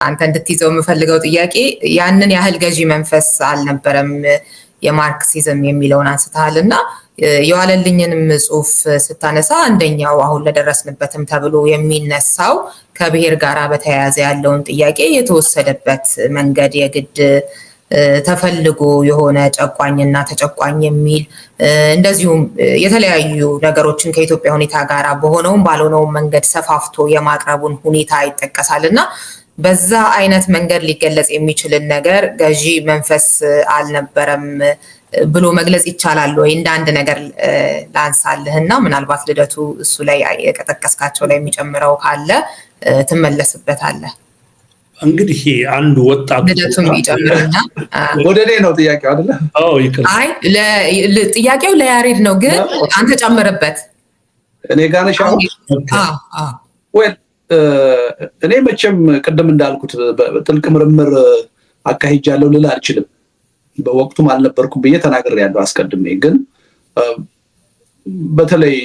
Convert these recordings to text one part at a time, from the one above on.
አንተ እንድትይዘው የምፈልገው ጥያቄ ያንን ያህል ገዢ መንፈስ አልነበረም የማርክሲዝም የሚለውን አንስተሃልና የዋለልኝንም ጽሁፍ ስታነሳ አንደኛው አሁን ለደረስንበትም ተብሎ የሚነሳው ከብሔር ጋር በተያያዘ ያለውን ጥያቄ የተወሰደበት መንገድ የግድ ተፈልጎ የሆነ ጨቋኝና ተጨቋኝ የሚል እንደዚሁም የተለያዩ ነገሮችን ከኢትዮጵያ ሁኔታ ጋር በሆነውም ባልሆነውም መንገድ ሰፋፍቶ የማቅረቡን ሁኔታ ይጠቀሳልና በዛ አይነት መንገድ ሊገለጽ የሚችልን ነገር ገዢ መንፈስ አልነበረም ብሎ መግለጽ ይቻላል ወይ? እንደ አንድ ነገር ላንሳልህና ምናልባት ልደቱ እሱ ላይ የቀጠቀስካቸው ላይ የሚጨምረው ካለ ትመለስበታለህ። እንግዲህ አንዱ ወጣት ልደቱም ይጨምርና ወደ እኔ ነው ጥያቄው አይደለ? አይ ጥያቄው ለያሬድ ነው፣ ግን አንተ ጨምርበት። እኔ ጋር ነሽ አሁን? ወይ እኔ መቼም ቅድም እንዳልኩት በጥልቅ ምርምር አካሂጃለሁ ልል አልችልም። በወቅቱም አልነበርኩም ብዬ ተናግሬያለሁ አስቀድሜ። ግን በተለይ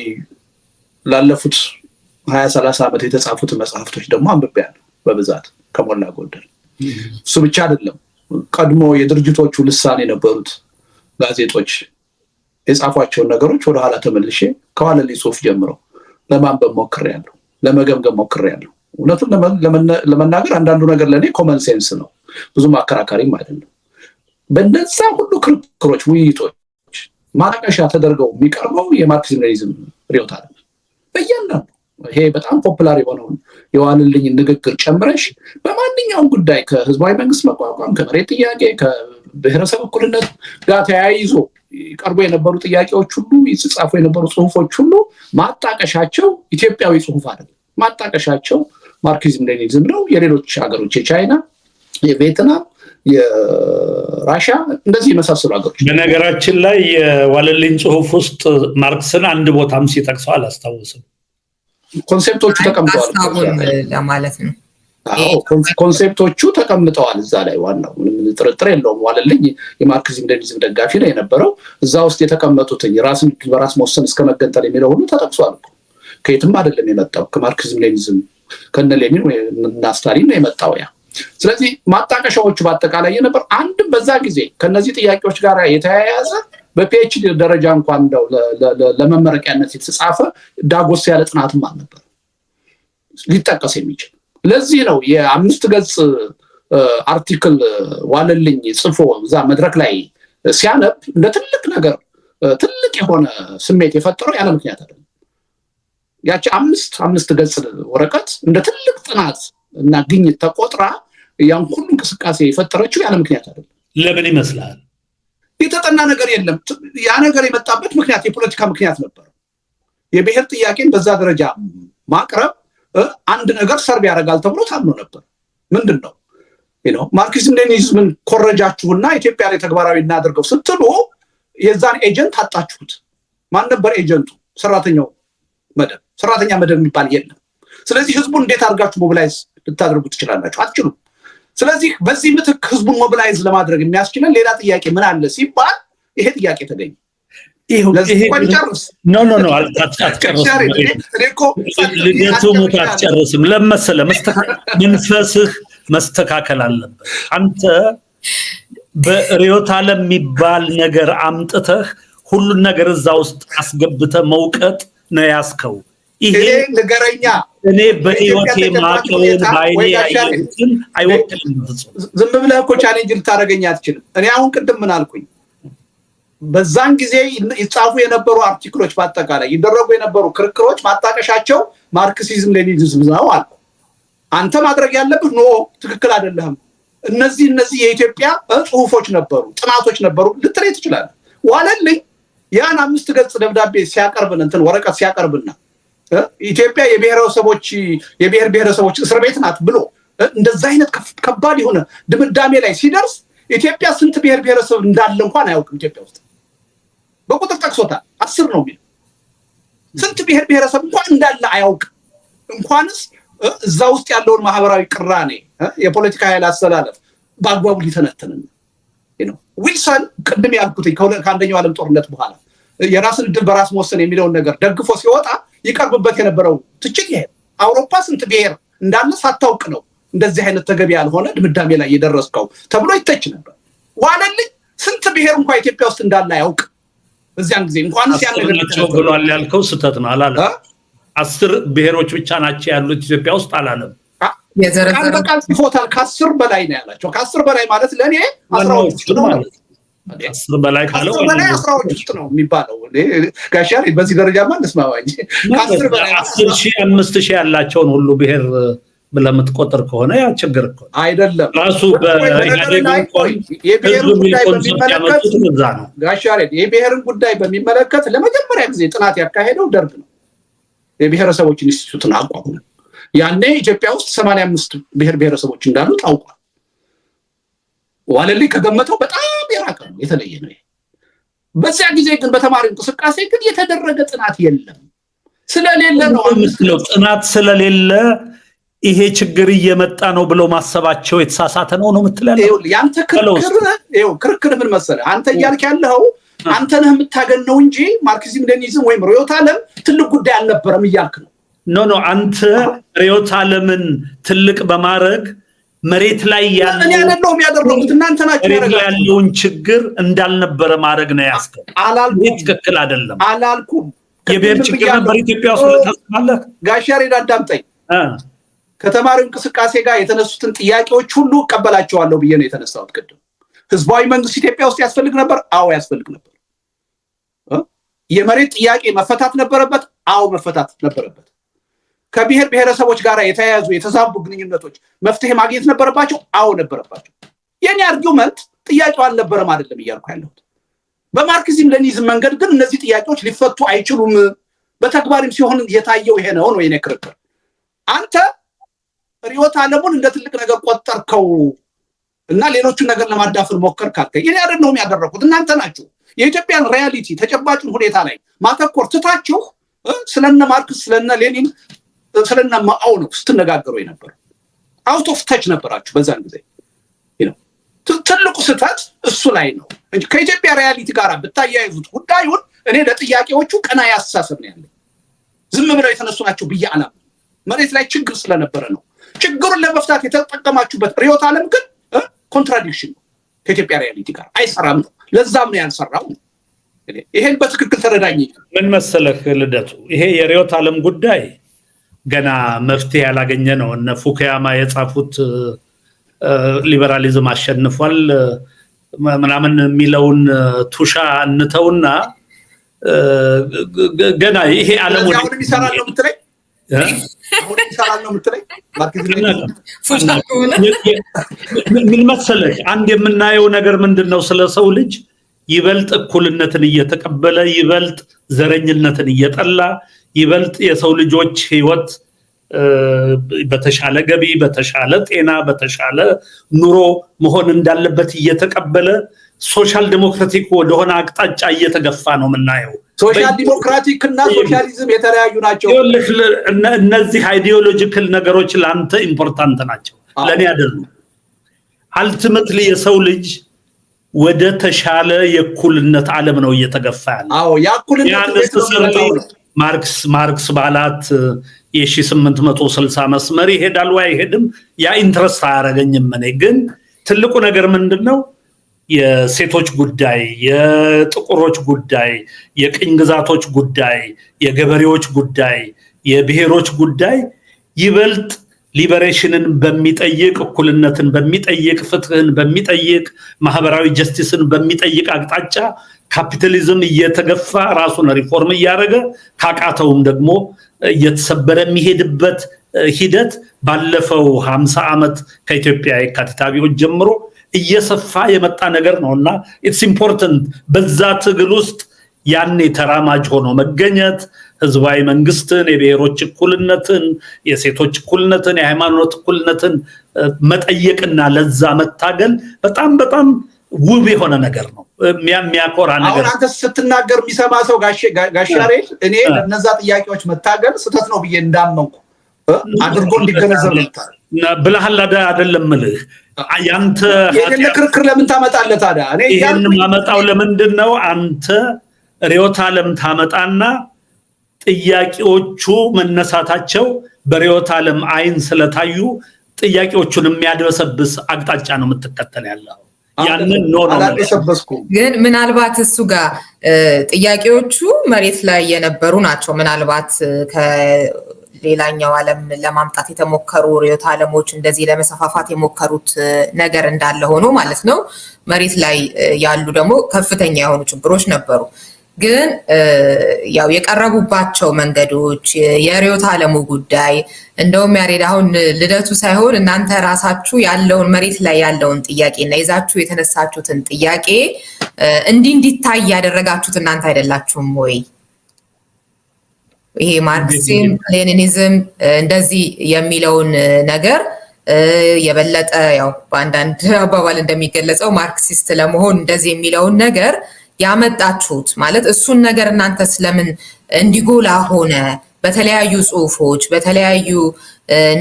ላለፉት 20-30 ዓመት የተጻፉት መጽሐፍቶች ደግሞ አንብቤያለሁ በብዛት ከሞላ ጎደል። እሱ ብቻ አይደለም፣ ቀድሞ የድርጅቶቹ ልሳን የነበሩት ጋዜጦች የጻፏቸውን ነገሮች ወደ ኋላ ተመልሼ ከዋለልኝ ጽሁፍ ጀምሮ ለማንበብ ሞክሬያለሁ፣ ለመገምገም ሞክሬያለሁ። እውነቱን ለመናገር አንዳንዱ ነገር ለኔ ኮመን ሴንስ ነው፣ ብዙም አከራካሪም አይደለም። በእነዛ ሁሉ ክርክሮች፣ ውይይቶች ማጣቀሻ ተደርገው የሚቀርበው የማርክሲዝም ሌኒኒዝም ርዕዮተ ዓለም በእያንዳንዱ ይሄ በጣም ፖፑላር የሆነውን የዋለልኝ ንግግር ጨምረሽ በማንኛውም ጉዳይ ከህዝባዊ መንግስት መቋቋም፣ ከመሬት ጥያቄ፣ ከብሔረሰብ እኩልነት ጋር ተያይዞ ቀርቦ የነበሩ ጥያቄዎች ሁሉ፣ ይጻፉ የነበሩ ጽሁፎች ሁሉ ማጣቀሻቸው ኢትዮጵያዊ ጽሁፍ አይደለም። ማጣቀሻቸው ማርክሲዝም ሌኒኒዝም ነው። የሌሎች ሀገሮች የቻይና፣ የቪየትናም፣ የራሻ እንደዚህ የመሳሰሉ ሀገሮች። በነገራችን ላይ የዋለልኝ ጽሁፍ ውስጥ ማርክስን አንድ ቦታም ሲጠቅሰው አላስታውስም። ኮንሴፕቶቹ ተቀምጠዋል ለማለት ነው። ኮንሴፕቶቹ ተቀምጠዋል እዛ ላይ። ዋናው ምንም ጥርጥር የለውም ዋለልኝ የማርክሲዝም ሌኒኒዝም ደጋፊ ነው የነበረው። እዛ ውስጥ የተቀመጡትን ራስን በራስ መወሰን እስከ መገንጠል የሚለው ሁሉ ተጠቅሷል። ከየትም አይደለም የመጣው፣ ከማርክሲዝም ሌኒኒዝም ከነ ሌኒን እና ስታሊን ነው የመጣው ያ። ስለዚህ ማጣቀሻዎቹ በአጠቃላይ የነበር አንድም በዛ ጊዜ ከነዚህ ጥያቄዎች ጋር የተያያዘ በፒኤችዲ ደረጃ እንኳን እንደው ለመመረቂያነት የተጻፈ ዳጎስ ያለ ጥናትም አልነበር ሊጠቀስ የሚችል። ለዚህ ነው የ5 ገጽ አርቲክል ዋለልኝ ጽፎ እዛ መድረክ ላይ ሲያነብ እንደ ትልቅ ነገር ትልቅ የሆነ ስሜት የፈጠረው ያለ ምክንያት አይደለም። ያቺ 5 ገጽ ወረቀት እንደ ትልቅ ጥናት እና ግኝት ተቆጥራ ያን ሁሉ እንቅስቃሴ የፈጠረችው ያለ ምክንያት አይደለም። ለምን ይመስላል? የተጠና ነገር የለም። ያ ነገር የመጣበት ምክንያት የፖለቲካ ምክንያት ነበር። የብሔር ጥያቄን በዛ ደረጃ ማቅረብ አንድ ነገር ሰርብ ያደርጋል ተብሎ ታምኖ ነበር። ምንድነው ማርክሲዝም ሌኒኒዝምን ኮረጃችሁና ኢትዮጵያ ላይ ተግባራዊ እናደርገው ስትሉ የዛን ኤጀንት አጣችሁት። ማን ነበር ኤጀንቱ? ሰራተኛው መደብ። ሰራተኛ መደብ የሚባል የለም። ስለዚህ ህዝቡን እንዴት አድርጋችሁ ሞቢላይዝ ልታደርጉ ትችላላችሁ? አትችሉም። ስለዚህ በዚህ ምትክ ህዝቡን ሞቢላይዝ ለማድረግ የሚያስችለን ሌላ ጥያቄ ምን አለ ሲባል ይሄ ጥያቄ ተገኘ። አትጨርስም። ለመሰለ መንፈስህ መስተካከል አለበት። አንተ በርዕዮተ ዓለም የሚባል ነገር አምጥተህ ሁሉን ነገር እዛ ውስጥ አስገብተህ መውቀጥ ነው ያስከው። ይሄ ነገረኛ እኔ በህይወቴ ማቀውን ባይኔ ያየሁትን አይወክልም። ዝም ብለህ እኮ ቻሌንጅ ልታደርገኝ አትችልም። እኔ አሁን ቅድም ምን አልኩኝ? በዛን ጊዜ ይጻፉ የነበሩ አርቲክሎች በአጠቃላይ ይደረጉ የነበሩ ክርክሮች ማጣቀሻቸው ማርክሲዝም ሌኒኒዝም ነው አልኩ። አንተ ማድረግ ያለብህ ኖ ትክክል አይደለም፣ እነዚህ የኢትዮጵያ ጽሁፎች ነበሩ፣ ጥናቶች ነበሩ ልትለይ ትችላለህ። ዋለልኝ ያን 5 ገጽ ደብዳቤ ሲያቀርብን ወረቀት ሲያቀርብና ኢትዮጵያ የብሔር ብሔረሰቦች እስር ቤት ናት ብሎ እንደዛ አይነት ከባድ የሆነ ድምዳሜ ላይ ሲደርስ ኢትዮጵያ ስንት ብሔር ብሔረሰብ እንዳለ እንኳን አያውቅም። ኢትዮጵያ ውስጥ በቁጥር ጠቅሶታል፣ 10 ነው የሚል። ስንት ብሔር ብሔረሰብ እንኳን እንዳለ አያውቅም። እንኳንስ እዛ ውስጥ ያለውን ማህበራዊ ቅራኔ የፖለቲካ ኃይል አስተላለፍ በአግባቡ ሊተነተን ነው። ዊልሰን ቅድም ያልኩት ከአንደኛው ዓለም ጦርነት በኋላ የራስን ዕድል በራስ መወሰን የሚለውን ነገር ደግፎ ሲወጣ ይቀርብበት የነበረው ትችት ይሄ አውሮፓ ስንት ብሔር እንዳለ ሳታውቅ ነው እንደዚህ አይነት ተገቢ ያልሆነ ድምዳሜ ላይ የደረስከው ተብሎ ይተች ነበር። ዋለልኝ ስንት ብሔር እንኳን ኢትዮጵያ ውስጥ እንዳለ ያውቅ በዚያን ጊዜ እንኳን ሲያነገራቸው ብሏል ያልከው ስህተት ነው አላለም። 10 ብሔሮች ብቻ ናቸው ያሉት ኢትዮጵያ ውስጥ አላለም። ቃል በቃል ጽፎታል። ከ10 በላይ ነው ያላቸው። ከ10 በላይ ማለት ለኔ 10 ነው ማለት 10 በላይ ካለው 10 ውስጥ ነው የሚባለው። ጋሻሪ በዚህ ደረጃ ማለት ማዋኝ ከ10 በላይ 10,000 5,000 ያላቸውን ሁሉ ብሔር ብለምትቆጥር ከሆነ ያ ችግር እኮ አይደለም። ራሱ በኢህአዴግ የብሔርን ጉዳይ በሚመለከት ጋሻሪ የብሔርን ጉዳይ በሚመለከት ለመጀመሪያ ጊዜ ጥናት ያካሄደው ደርግ ነው። የብሔረሰቦች ኢንስቲትዩትን አቋቁሞ ያኔ ኢትዮጵያ ውስጥ 85 ብሔር ብሔረሰቦች እንዳሉ ታውቋል። ዋለልኝ ከገመተው በጣም የራቀ ነው፣ የተለየ ነው። በዚያ ጊዜ ግን በተማሪ እንቅስቃሴ ግን የተደረገ ጥናት የለም። ስለሌለ ነው የምትለው። ጥናት ስለሌለ ይሄ ችግር እየመጣ ነው ብሎ ማሰባቸው የተሳሳተ ነው የምትለው። ያንተ ክርክር ምን መሰለህ? አንተ እያልክ ያለው አንተ ነህ የምታገነው እንጂ ማርክሲዝም ሌኒኒዝም ወይም ርዕዮተ ዓለም ትልቅ ጉዳይ አልነበረም እያልክ ነው። ኖ አንተ ርዕዮተ ዓለምን ትልቅ በማድረግ መሬት ላይ ያለውን ያደረጉት እናንተ ናችሁ ያለውን ችግር እንዳልነበረ ማድረግ ነው ያስከው። አላልኩም፣ ትክክል አይደለም አላልኩም። የብሔር ችግር ነበር ኢትዮጵያ ውስጥ ተስማለህ። ጋሻሪ አዳምጠኝ። ከተማሪው እንቅስቃሴ ጋር የተነሱትን ጥያቄዎች ሁሉ እቀበላቸዋለሁ ብዬ ነው የተነሳሁት። ቅድም ህዝባዊ መንግስት ኢትዮጵያ ውስጥ ያስፈልግ ነበር። አዎ ያስፈልግ ነበር። የመሬት ጥያቄ መፈታት ነበረበት። አዎ መፈታት ነበረበት። ከብሔር ብሔረሰቦች ጋር የተያያዙ የተዛቡ ግንኙነቶች መፍትሄ ማግኘት ነበረባቸው። አዎ ነበረባቸው። የኔ አርጊውመንት ጥያቄው አልነበረም አይደለም እያልኩ ያለሁት። በማርክሲዝም ሌኒኒዝም መንገድ ግን እነዚህ ጥያቄዎች ሊፈቱ አይችሉም። በተግባርም ሲሆን የታየው ይሄ ነው የኔ ክርክር። አንተ ርዕዮተ ዓለሙን እንደ ትልቅ ነገር ቆጠርከው እና ሌሎቹን ነገር ለማዳፈር ሞከርክ አልከኝ። እኔ አይደለሁም ያደረኩት፣ እናንተ ናችሁ። የኢትዮጵያን ሪያሊቲ ተጨባጭን ሁኔታ ላይ ማተኮር ትታችሁ ስለነ ማርክስ ስለነ ሌኒን ስለነ ማኦ ነው ስትነጋገሩ የነበረው። አውት ኦፍ ተች ነበራችሁ በዛን ጊዜ። ትልቁ ስህተት እሱ ላይ ነው እንጂ ከኢትዮጵያ ሪያሊቲ ጋር ብታያይዙት ጉዳዩን እኔ ለጥያቄዎቹ ቀና ያስተሳሰብ ነው ያለኝ። ዝም ብለው የተነሱ ናቸው ብዬ አላምንም። መሬት ላይ ችግር ስለነበረ ነው። ችግሩን ለመፍታት የተጠቀማችሁበት ርዕዮተ ዓለም ግን ኮንትራዲክሽን ነው፣ ከኢትዮጵያ ሪያሊቲ ጋር አይሰራም ነው። ለዛም ነው ያልሰራው። ይሄን በትክክል ተረዳኝ። ምን መሰለህ ልደቱ፣ ይሄ የርዕዮተ ዓለም ጉዳይ ገና መፍትሄ ያላገኘ ነው። እነ ፉኩያማ የጻፉት ሊበራሊዝም አሸንፏል ምናምን የሚለውን ቱሻ እንተውና ገና ይሄ ዓለም አሁን ይሰራል ነው የምትለኝ? አሁን ይሰራል ነው የምትለኝ? ምን መሰለህ አንድ የምናየው ነገር ምንድነው? ስለ ሰው ልጅ ይበልጥ እኩልነትን እየተቀበለ ይበልጥ ዘረኝነትን እየጠላ ይበልጥ የሰው ልጆች ህይወት በተሻለ ገቢ በተሻለ ጤና በተሻለ ኑሮ መሆን እንዳለበት እየተቀበለ ሶሻል ዲሞክራቲክ ወደሆነ አቅጣጫ እየተገፋ ነው የምናየው። ሶሻል ዲሞክራቲክ እና ሶሻሊዝም የተለያዩ ናቸው። እነዚህ አይዲዮሎጂካል ነገሮች ለአንተ ኢምፖርታንት ናቸው፣ ለኔ አይደሉም። አልቲሜትሊ የሰው ልጅ ወደ ተሻለ የእኩልነት ዓለም ነው እየተገፋ ያለው። አዎ ያኩልነት ማርክስ ባላት የ1860 መስመር ይሄዳል ወይ አይሄድም ያ ኢንትረስት አያረገኝም። እኔ ግን ትልቁ ነገር ምንድነው የሴቶች ጉዳይ፣ የጥቁሮች ጉዳይ፣ የቅኝ ግዛቶች ጉዳይ፣ የገበሬዎች ጉዳይ፣ የብሔሮች ጉዳይ ይበልጥ ሊበሬሽንን በሚጠይቅ እኩልነትን በሚጠይቅ ፍትህን በሚጠይቅ ማህበራዊ ጀስቲስን በሚጠይቅ አቅጣጫ ካፒታሊዝም እየተገፋ ራሱን ሪፎርም እያደረገ ካቃተውም ደግሞ እየተሰበረ የሚሄድበት ሂደት ባለፈው 50 ዓመት ከኢትዮጵያ የካቲት አብዮት ጀምሮ እየሰፋ የመጣ ነገር ነውና ኢትስ ኢምፖርታንት በዛ ትግል ውስጥ ያኔ ተራማጅ ሆኖ መገኘት ህዝባዊ መንግስትን፣ የብሔሮች እኩልነትን፣ የሴቶች እኩልነትን፣ የሃይማኖት እኩልነትን መጠየቅና ለዛ መታገል በጣም በጣም ውብ የሆነ ነገር ነው፣ የሚያኮራ ነገር። አሁን አንተ ስትናገር የሚሰማ ሰው ጋሻሬል እኔ ለነዛ ጥያቄዎች መታገል ስተት ነው ብዬ እንዳመንኩ አድርጎ እንዲገነዘብ ነበር ብለሃል አይደለም ልህ ያንተ የኔ ክርክር ለምን ታመጣለህ ታዲያ? እኔ ይሄን ማመጣው ለምንድነው? አንተ ርዕዮተ ዓለም ታመጣና ጥያቄዎቹ መነሳታቸው በርዕዮተ ዓለም አይን ስለታዩ ጥያቄዎቹን የሚያድበሰብስ አቅጣጫ ነው የምትከተል ያለው። ያንን ግን ምናልባት እሱ ጋር ጥያቄዎቹ መሬት ላይ የነበሩ ናቸው። ምናልባት ከሌላኛው ዓለም ለማምጣት የተሞከሩ ርዕዮተ ዓለሞች እንደዚህ ለመሰፋፋት የሞከሩት ነገር እንዳለ ሆኖ ማለት ነው። መሬት ላይ ያሉ ደግሞ ከፍተኛ የሆኑ ችግሮች ነበሩ። ግን ያው የቀረቡባቸው መንገዶች የርዕዮተ ዓለሙ ጉዳይ እንደውም ያሬድ አሁን ልደቱ ሳይሆን እናንተ ራሳችሁ ያለውን መሬት ላይ ያለውን ጥያቄ እና ይዛችሁ የተነሳችሁትን ጥያቄ እንዲታይ ያደረጋችሁት እናንተ አይደላችሁም ወይ? ይሄ ማርክሲዝም ሌኒኒዝም እንደዚህ የሚለውን ነገር የበለጠ ያው በአንዳንድ አባባል እንደሚገለጸው ማርክሲስት ለመሆን እንደዚህ የሚለውን ነገር ያመጣችሁት ማለት እሱን ነገር እናንተ ስለምን እንዲጎላ ሆነ? በተለያዩ ጽሁፎች፣ በተለያዩ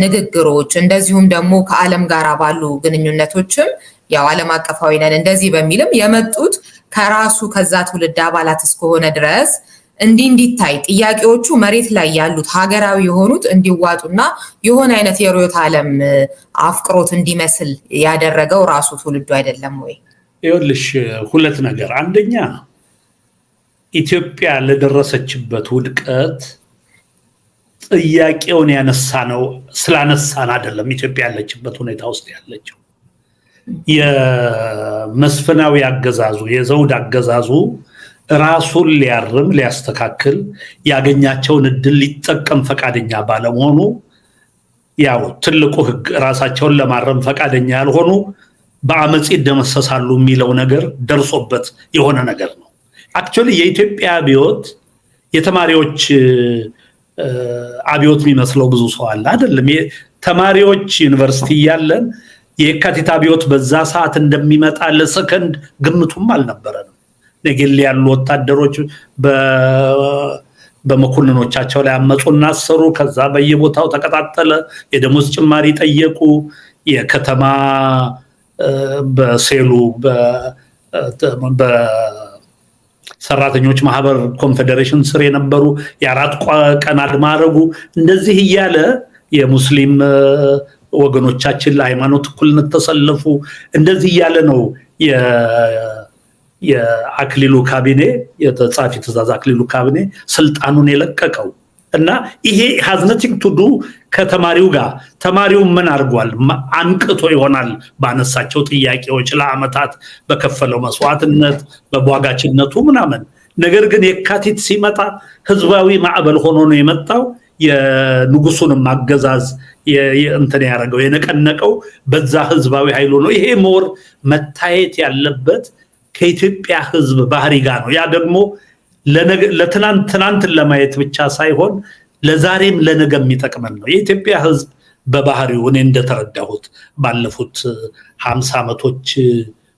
ንግግሮች እንደዚሁም ደግሞ ከዓለም ጋር ባሉ ግንኙነቶችም ያው ዓለም አቀፋዊ ነን እንደዚህ በሚልም የመጡት ከራሱ ከዛ ትውልድ አባላት እስከሆነ ድረስ እንዲታይ ጥያቄዎቹ መሬት ላይ ያሉት ሀገራዊ የሆኑት እንዲዋጡና የሆነ አይነት የርዕዮተ ዓለም አፍቅሮት እንዲመስል ያደረገው ራሱ ትውልዱ አይደለም ወይ? ይኸውልሽ ሁለት ነገር፣ አንደኛ ኢትዮጵያ ለደረሰችበት ውድቀት ጥያቄውን ያነሳነው ስላነሳን አይደለም። ኢትዮጵያ ያለችበት ሁኔታ ውስጥ ያለችው የመስፍናዊ አገዛዙ የዘውድ አገዛዙ ራሱን ሊያርም ሊያስተካክል ያገኛቸውን እድል ሊጠቀም ፈቃደኛ ባለመሆኑ ያው ትልቁ ህግ ራሳቸውን ለማረም ፈቃደኛ ያልሆኑ በአመጽ ይደመሰሳሉ የሚለው ነገር ደርሶበት የሆነ ነገር ነው። አክቹአሊ የኢትዮጵያ አብዮት የተማሪዎች አብዮት የሚመስለው ብዙ ሰው አለ አይደለም። ተማሪዎች ዩኒቨርሲቲ ያለን የካቲት አብዮት በዛ ሰዓት እንደሚመጣ ለሰከንድ ግምቱም አልነበረንም። ነገሌ ያሉ ወታደሮች በመኮንኖቻቸው ላይ አመጹና አሰሩ። ከዛ በየቦታው ተቀጣጠለ። የደሞዝ ጭማሪ ጠየቁ። የከተማ በሴሉ በሰራተኞች ማህበር ኮንፌዴሬሽን ስር የነበሩ የአራት ቀን አድማ አደረጉ። እንደዚህ እያለ የሙስሊም ወገኖቻችን ለሃይማኖት እኩልነት ተሰለፉ። እንደዚህ እያለ ነው የአክሊሉ ካቢኔ የተጻፊ ትእዛዝ አክሊሉ ካቢኔ ስልጣኑን የለቀቀው እና ይሄ has nothing to do ከተማሪው ጋር። ተማሪው ምን አድርጓል? አንቅቶ ይሆናል ባነሳቸው ጥያቄዎች ለአመታት በከፈለው መስዋዕትነት በቧጋችነቱ ምናምን። ነገር ግን የካቲት ሲመጣ ህዝባዊ ማዕበል ሆኖ ነው የመጣው። የንጉሱንም አገዛዝ እንትን ያደረገው የነቀነቀው በዛ ህዝባዊ ኃይል ነው። ይሄ ሞር መታየት ያለበት ከኢትዮጵያ ህዝብ ባህሪ ጋር ነው። ያ ደግሞ ለትናንትን ለማየት ብቻ ሳይሆን ለዛሬም ለነገ የሚጠቅመን ነው። የኢትዮጵያ ህዝብ በባህሪው እኔ እንደተረዳሁት ባለፉት 50 ዓመቶች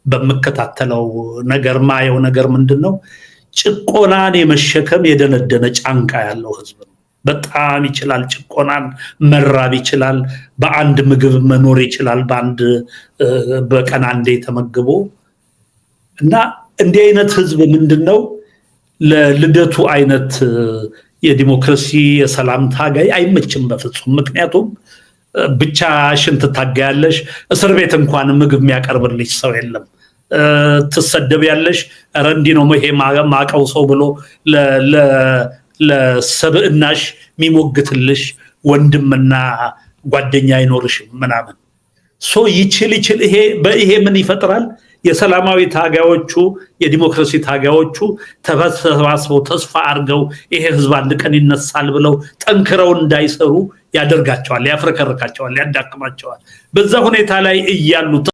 በመከታተለው ነገር ማየው ነገር ምንድነው? ጭቆናን የመሸከም የደነደነ ጫንቃ ያለው ህዝብ ነው። በጣም ይችላል። ጭቆናን መራብ ይችላል። በአንድ ምግብ መኖር ይችላል። በቀን አንዴ ተመግቦ እና እንዲህ አይነት ህዝብ ምንድነው ለልደቱ አይነት የዲሞክራሲ የሰላም ታጋይ አይመችም በፍጹም። ምክንያቱም ብቻሽን ትታገያለሽ። እስር ቤት እንኳን ምግብ የሚያቀርብልሽ ሰው የለም። ትሰደቢያለሽ። ኧረ እንዲህ ነው ይሄ ማቀው ሰው ብሎ ለሰብዕናሽ የሚሞግትልሽ ወንድምና ጓደኛ አይኖርሽም ምናምን። ይችል ይሄ ምን ይፈጥራል? የሰላማዊ ታጋዮቹ የዲሞክራሲ ታጋዮቹ ተሰባስበው ተስፋ አድርገው ይሄ ህዝብ አንድ ቀን ይነሳል ብለው ጠንክረው እንዳይሰሩ ያደርጋቸዋል፣ ያፍረከርካቸዋል፣ ያዳክማቸዋል። በዛ ሁኔታ ላይ እያሉ